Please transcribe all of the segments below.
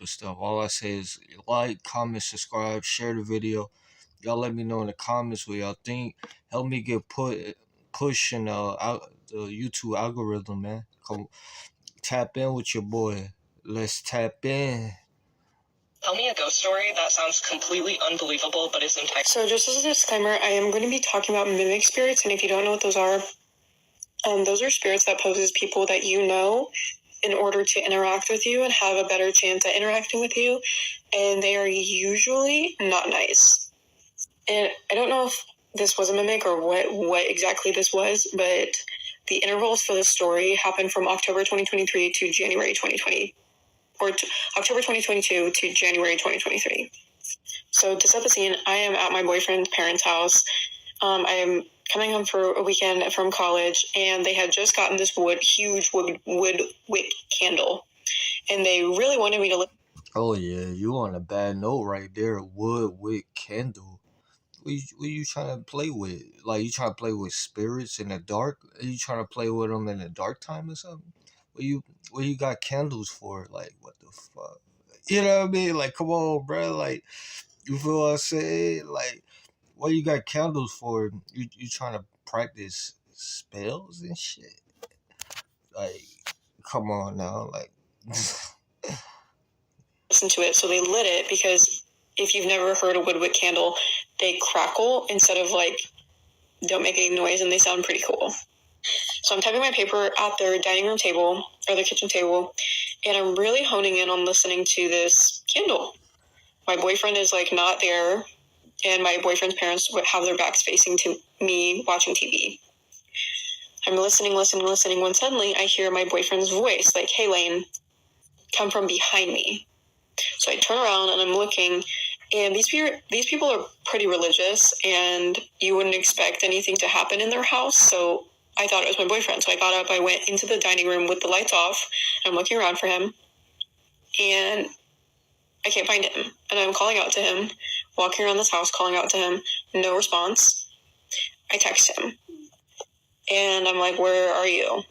of stuff. All I say is like, comment, subscribe, share the video. Y'all let me know in the comments what y'all think. Help me get push in the YouTube algorithm, man. Come tap in with your boy. Let's tap in. Tell me a ghost story that sounds completely unbelievable, but is entirely... So just as a disclaimer, I am going to be talking about mimic spirits, and if you don't know what those are spirits that poses people that you know in order to interact with you and have a better chance at interacting with you, and they are usually not nice. And I don't know if this was a mimic or what exactly this was, but the intervals for this story happened from October 2023 to January 2020, or October 2022 to January 2023. So to set the scene, I am at my boyfriend's parents' house. I am coming home for a weekend from college, and they had just gotten this huge wood wick candle, and they really wanted me to... Oh yeah, you on a bad note right there. Wood wick candle. What you trying to play with? Like, you trying to play with spirits in the dark? Are you trying to play with them in the dark time or something? What you got candles for? Like, what the fuck? You know what I mean? Like, come on, bro. Like, you feel what I'm saying? Like, what you got candles for? You trying to practice spells and shit? Like, come on now. Like, listen to it, so they lit it, because if you've never heard a woodwick candle, they crackle instead of don't make any noise, and they sound pretty cool. So I'm typing my paper at their dining room table, or their kitchen table, and I'm really honing in on listening to this candle. My boyfriend is not there, and my boyfriend's parents would have their backs facing to me watching TV. I'm listening, when suddenly I hear my boyfriend's voice, "Hey, Lane," come from behind me. So I turn around and I'm looking, and these people are pretty religious, and you wouldn't expect anything to happen in their house, so I thought it was my boyfriend. So I got up, I went into the dining room with the lights off, and I'm looking around for him, and I can't find him. And I'm calling out to him, walking around this house, calling out to him, no response. I text him, and I'm like, "Where are you?"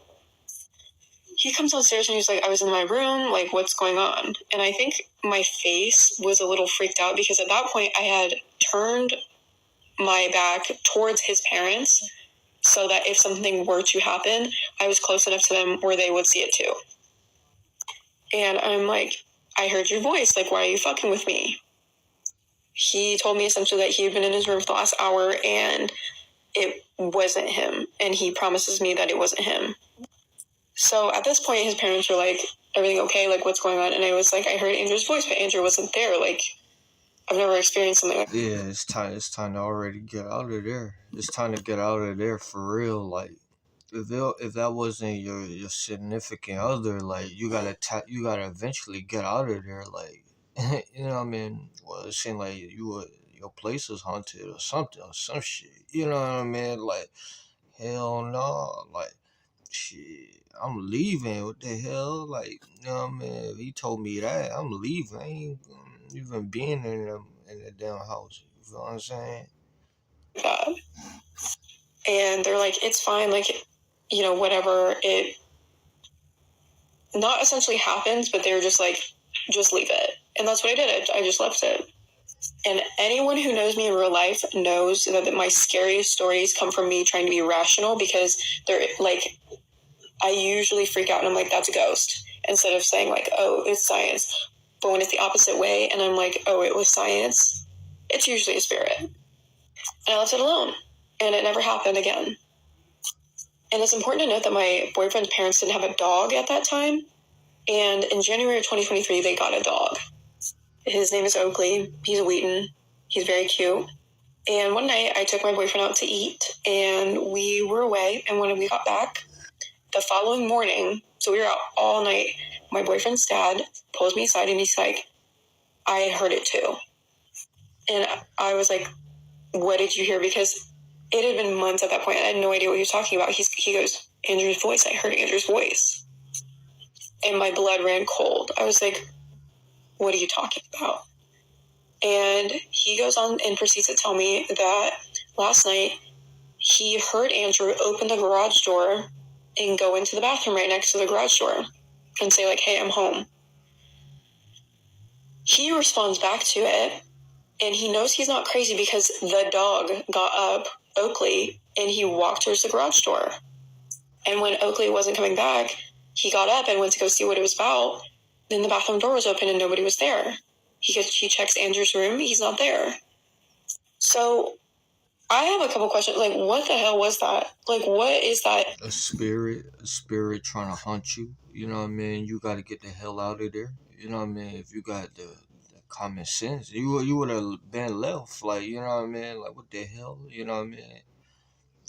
He comes downstairs and he's like, "I was in my room, what's going on?" And I think my face was a little freaked out, because at that point I had turned my back towards his parents, so that if something were to happen, I was close enough to them where they would see it too. And I'm like, "I heard your voice, why are you fucking with me?" He told me essentially that he had been in his room for the last hour and it wasn't him, and he promises me that it wasn't him. So at this point, his parents were like, "Everything okay? What's going on?" And I was like, "I heard Andrew's voice, but Andrew wasn't there. I've never experienced something like that." Yeah, it's time to already get out of there. It's time to get out of there for real. Like, if that wasn't your significant other, you gotta eventually get out of there. Like, you know what I mean? Well, it seemed like your place was haunted or something or some shit. You know what I mean? Like, hell no. Like, shit, I'm leaving. What the hell? Like, you know what I mean? If he told me that, I'm leaving. I ain't even being in the damn house. You know what I'm saying? And they're like, "It's fine, whatever." It not essentially happens, but they were just like, "Just leave it." And that's what I did. I just left it. And anyone who knows me in real life knows that my scariest stories come from me trying to be rational, because they're I usually freak out and I'm like, "That's a ghost," instead of saying "Oh, it's science." But when it's the opposite way and I'm like, "Oh, it was science," it's usually a spirit. And I left it alone, and it never happened again. And it's important to note that my boyfriend's parents didn't have a dog at that time, and in January of 2023, they got a dog. His name is Oakley. He's a Wheaton. He's very cute. And one night, I took my boyfriend out to eat, and we were away, and when we got back, the following morning, so we were out all night, my boyfriend's dad pulls me aside, and he's like, "I had heard it too." And I was like, "What did you hear?" Because it had been months at that point. I had no idea what he was talking about. He goes, "Andrew's voice. I heard Andrew's voice." And my blood ran cold. I was like, "What are you talking about?" And he goes on and proceeds to tell me that last night he heard Andrew open the garage door and go into the bathroom right next to the garage door and say "Hey, I'm home." He responds back to it, and he knows he's not crazy because the dog got up, Oakley, and he walked towards the garage door. And when Oakley wasn't coming back, he got up and went to go see what it was about. Then the bathroom door was open and nobody was there. He checks Andrew's room. He's not there. So I have a couple questions. Like, what the hell was that? Like, what is that? A spirit trying to hunt you. You know what I mean? You got to get the hell out of there. You know what I mean? If you got the common sense, you would have been left. Like, you know what I mean? Like, what the hell? You know what I mean?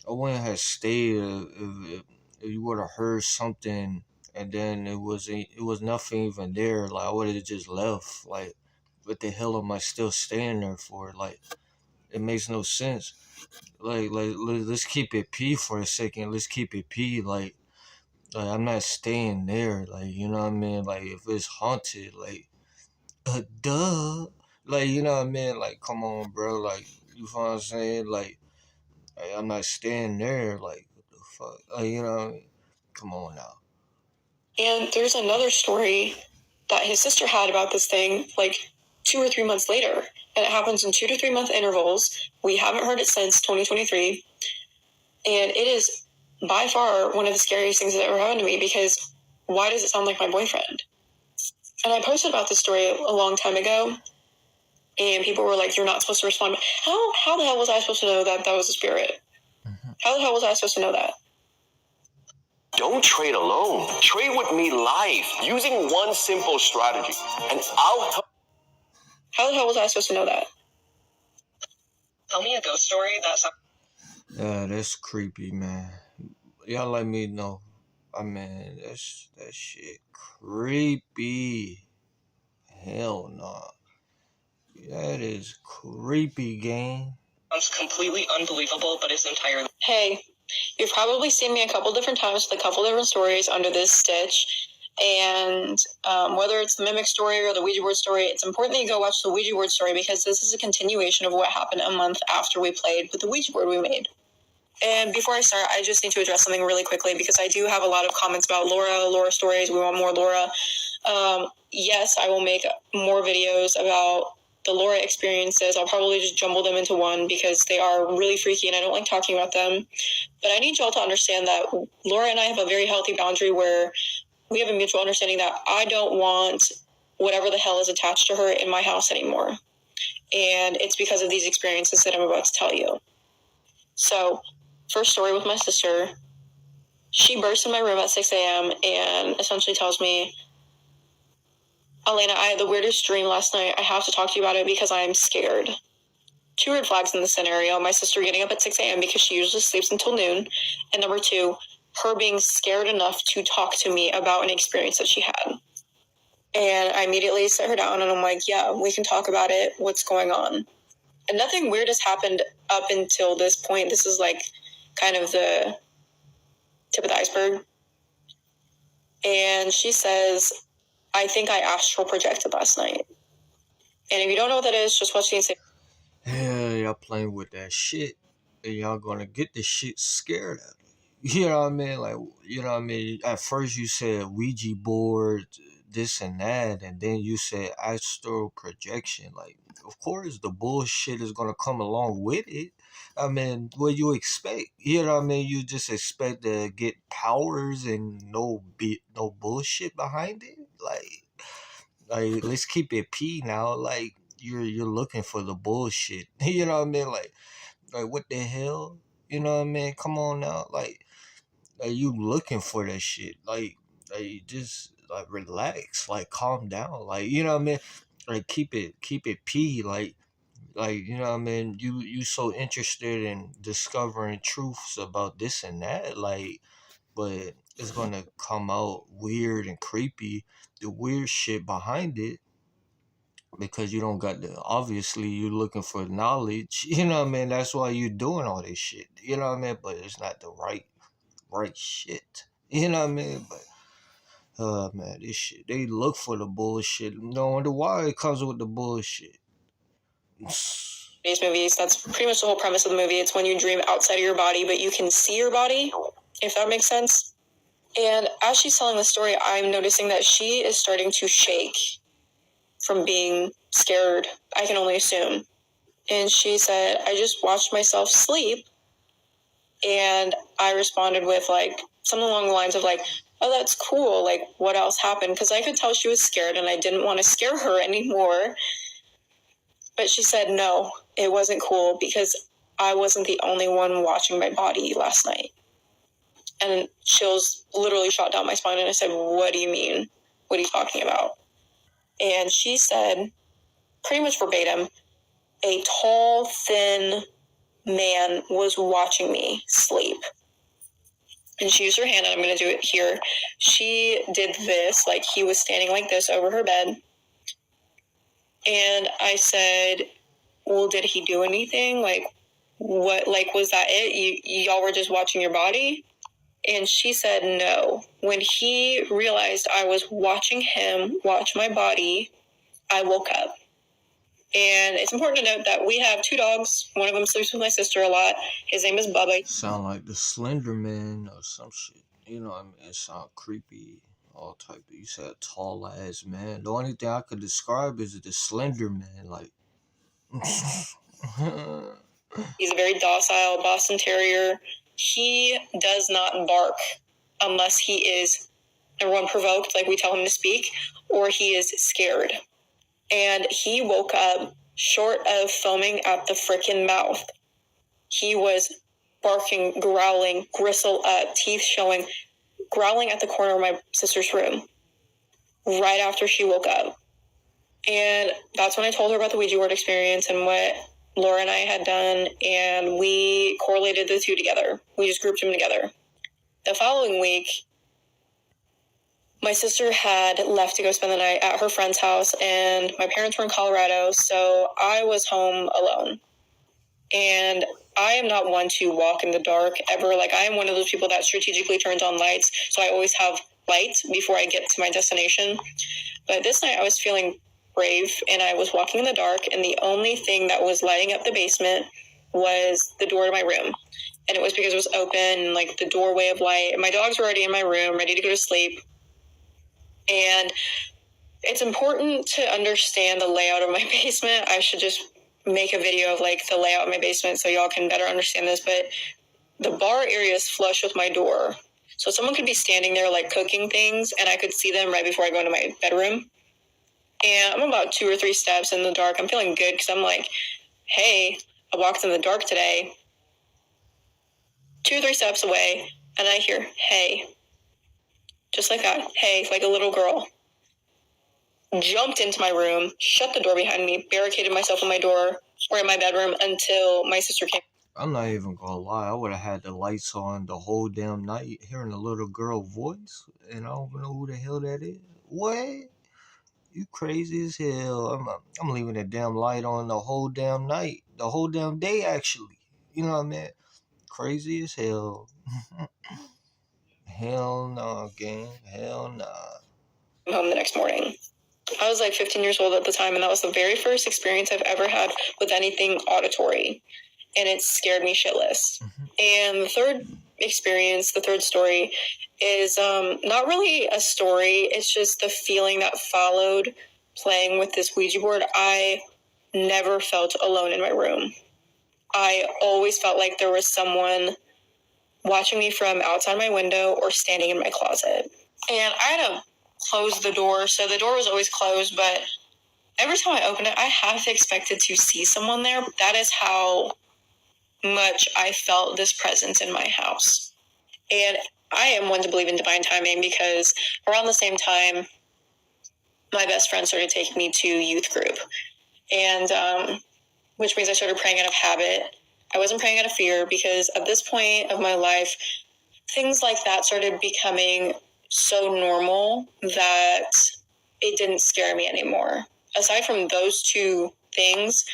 I wouldn't have stayed if you would have heard something and then it was nothing even there. Like, I would have just left. Like, what the hell am I still staying there for? Like, it makes no sense. Like let's keep it P for a second. Let's keep it P. Like I'm not staying there. Like, you know what I mean? Like, if it's haunted, like duh. Like, you know what I mean? Like, come on, bro. Like, you know what I'm saying? Like, I'm not staying there. Like, what the fuck? Like, you know what I mean? Come on now. And there's another story that his sister had about this thing, like 2 or 3 months later. And it happens in 2 to 3 month intervals. We haven't heard it since 2023. And it is by far one of the scariest things that ever happened to me, because why does it sound like my boyfriend? And I posted about this story a long time ago, and people were like, you're not supposed to respond. How the hell was I supposed to know that that was a spirit? Mm-hmm. How the hell was I supposed to know that? Don't trade alone. Trade with me live using one simple strategy, and I'll help. How the hell was I supposed to know that? Tell me a ghost story that's... Yeah, that's creepy, man. Y'all let me know. I mean, that shit creepy. Hell no. That is creepy, gang. sounds completely unbelievable, but it's entirely... Hey, you've probably seen me a couple different times with a couple different stories under this stitch. And whether it's the mimic story or the Ouija board story, it's important that you go watch the Ouija board story, because this is a continuation of what happened a month after we played with the Ouija board we made. And before I start, I just need to address something really quickly, because I do have a lot of comments about Laura stories. We want more Laura. Yes, I will make more videos about the Laura experiences. I'll probably just jumble them into one, because they are really freaky and I don't like talking about them. But I need y'all to understand that Laura and I have a very healthy boundary where we have a mutual understanding that I don't want whatever the hell is attached to her in my house anymore. And it's because of these experiences that I'm about to tell you. So, first story with my sister. She bursts in my room at 6 a.m. and essentially tells me, Elena, I had the weirdest dream last night. I have to talk to you about it because I'm scared. 2 red flags in the scenario. My sister getting up at 6 a.m. because she usually sleeps until noon. And number 2, her being scared enough to talk to me about an experience that she had. And I immediately sit her down and I'm like, yeah, we can talk about it. What's going on? And nothing weird has happened up until this point. This is like kind of the tip of the iceberg. And she says, I think I astral projected last night. And if you don't know what that is, just watch the insane. Yeah, y'all playing with that shit, and y'all gonna get the shit scared out of you. You know what I mean? Like, you know what I mean? At first you said Ouija board, this and that, and then you said astral projection. Like, of course the bullshit is gonna come along with it. I mean, what you expect? You know what I mean? You just expect to get powers and no bullshit behind it. Like, let's keep it P now. Like, you're looking for the bullshit. You know what I mean? Like what the hell? You know what I mean? Come on now. Like you looking for that shit. Like just like relax. Like calm down. Like, you know what I mean? Like keep it P. Like, you know what I mean? You so interested in discovering truths about this and that. Like, but it's gonna come out weird and creepy. The weird shit behind it, because you don't got the, obviously you're looking for knowledge. You know what I mean? That's why you're doing all this shit. You know what I mean? But it's not the right shit. You know what I mean? But man, this shit, they look for the bullshit. No wonder why it comes with the bullshit. These movies, that's pretty much the whole premise of the movie. It's when you dream outside of your body, but you can see your body, if that makes sense. And as she's telling the story, I'm noticing that she is starting to shake. from being scared, I can only assume. And she said, I just watched myself sleep. And I responded with like something along the lines of like, oh, that's cool. Like, what else happened? Because I could tell she was scared and I didn't want to scare her anymore. But she said, no, it wasn't cool because I wasn't the only one watching my body last night. And chills literally shot down my spine. And I said, what do you mean? What are you talking about? And she said, pretty much verbatim, a tall, thin man was watching me sleep. And she used her hand, and I'm going to do it here. She did this, like he was standing like this over her bed. And I said, well, did he do anything? Like, what, like, was that it? Y'all were just watching your body? And she said, no. When he realized I was watching him watch my body, I woke up. And it's important to note that we have 2 dogs. One of them sleeps with my sister a lot. His name is Bubba. Sound like the Slender Man or some shit. You know what I mean? It sound creepy. All type of, you said tall ass man. The only thing I could describe is the Slender Man. Like, He's a very docile Boston Terrier. He does not bark unless he is, number one, provoked, like we tell him to speak, or he is scared. And he woke up short of foaming at the frickin' mouth. He was barking, growling, gristle up, teeth showing, growling at the corner of my sister's room right after she woke up. And that's when I told her about the Ouija board experience and what Laura and I had done, and we correlated the 2 together. We just grouped them together. The following week, my sister had left to go spend the night at her friend's house, and my parents were in Colorado, so I was home alone. And I am not one to walk in the dark ever. Like, I am one of those people that strategically turns on lights, so I always have lights before I get to my destination. But this night I was feeling brave, and I was walking in the dark, and the only thing that was lighting up the basement was the door to my room. And it was because it was open, like the doorway of light. And my dogs were already in my room, ready to go to sleep. And it's important to understand the layout of my basement. I should just make a video of like the layout of my basement so y'all can better understand this. But the bar area is flush with my door. So someone could be standing there like cooking things, and I could see them right before I go into my bedroom. And I'm about 2 or 3 steps in the dark. I'm feeling good because I'm like, hey, I walked in the dark today. 2 or 3 steps away, and I hear, hey. Just like that. Hey, like a little girl. Jumped into my room, shut the door behind me, barricaded myself in my door or in my bedroom until my sister came. I'm not even gonna lie. I would have had the lights on the whole damn night, hearing a little girl voice, and I don't know who the hell that is. What? You crazy as hell. I'm leaving the damn light on the whole damn night. The whole damn day, actually. You know what I mean? Crazy as hell. Hell no, gang. Hell nah. Home the next morning. I was like 15 years old at the time, and that was the very first experience I've ever had with anything auditory. And it scared me shitless. And the third experience, the third story, is not really a story. It's just the feeling that followed playing with this Ouija board. I never felt alone in my room. I always felt like there was someone watching me from outside my window or standing in my closet. And I had to close the door, so the door was always closed, but every time I opened it, I half expected to see someone there. That is how much I felt this presence in my house. And I am one to believe in divine timing because around the same time, my best friend started taking me to youth group. And which means I started praying out of habit. I wasn't praying out of fear because at this point of my life, things like that started becoming so normal that it didn't scare me anymore. Aside from those 2 things,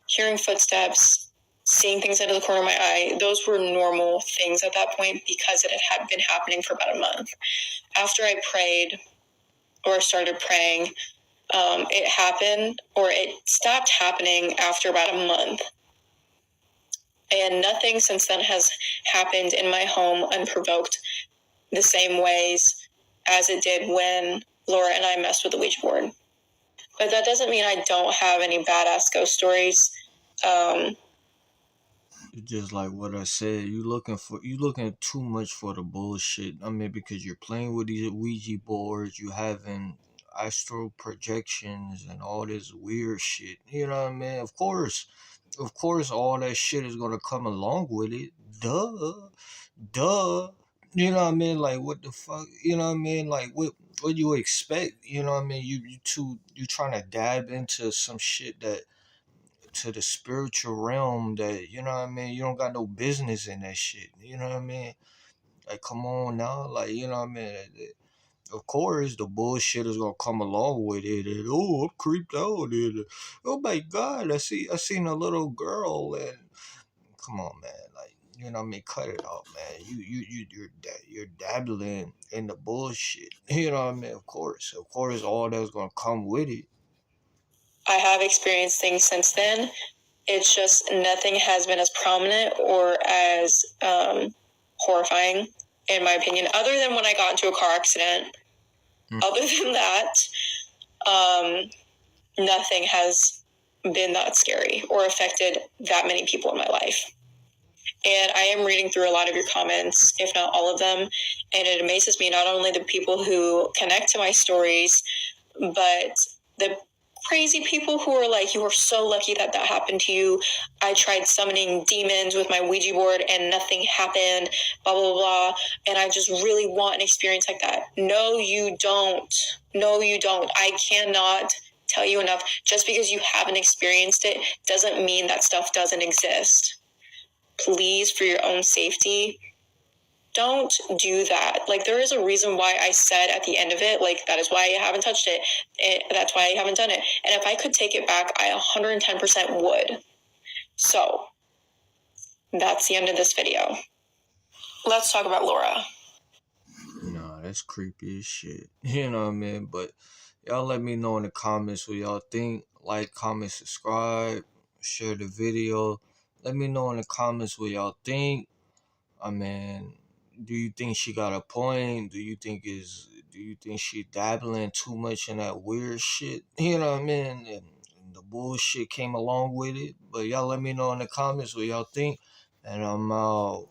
hearing footsteps, seeing things out of the corner of my eye, those were normal things at that point because it had been happening for about a month. After I prayed or started praying, it happened, or it stopped happening after about a month. And nothing since then has happened in my home unprovoked the same ways as it did when Laura and I messed with the Ouija board. But that doesn't mean I don't have any badass ghost stories. It's just like what I said. You looking too much for the bullshit. I mean, because you're playing with these Ouija boards, you having astral projections and all this weird shit. You know what I mean? Of course, all that shit is gonna come along with it. Duh. You know what I mean? Like what the fuck? You know what I mean? Like what you expect? You know what I mean? You trying to dab into some shit that to the spiritual realm that you know what I mean. You don't got no business in that shit. You know what I mean? Like come on now, like you know what I mean. Of course, the bullshit is gonna come along with it. And, oh, I'm creeped out. And, oh my god, I seen a little girl. And come on, man, like you know what I mean. Cut it out, man. You're dabbling in the bullshit. You know what I mean? Of course, all that's gonna come with it. I have experienced things since then. It's just nothing has been as prominent or as horrifying, in my opinion, other than when I got into a car accident. Other than that, nothing has been that scary or affected that many people in my life. And I am reading through a lot of your comments, if not all of them, and it amazes me not only the people who connect to my stories, but the crazy people who are like, you are so lucky that that happened to you. I tried summoning demons with my Ouija board and nothing happened, blah, blah, blah. And I just really want an experience like that. No, you don't. No, you don't. I cannot tell you enough. Just because you haven't experienced it doesn't mean that stuff doesn't exist. Please, for your own safety, don't do that. Like, there is a reason why I said at the end of it, like, that is why I haven't touched it. That's why I haven't done it. And if I could take it back, I 110% would. So, that's the end of this video. Let's talk about Laura. Nah, that's creepy as shit. You know what I mean? But y'all let me know in the comments what y'all think. Like, comment, subscribe, share the video. Let me know in the comments what y'all think. I mean, do you think she got a point? Do you think she dabbling too much in that weird shit? You know what I mean? And the bullshit came along with it. But y'all let me know in the comments what y'all think. And I'm out.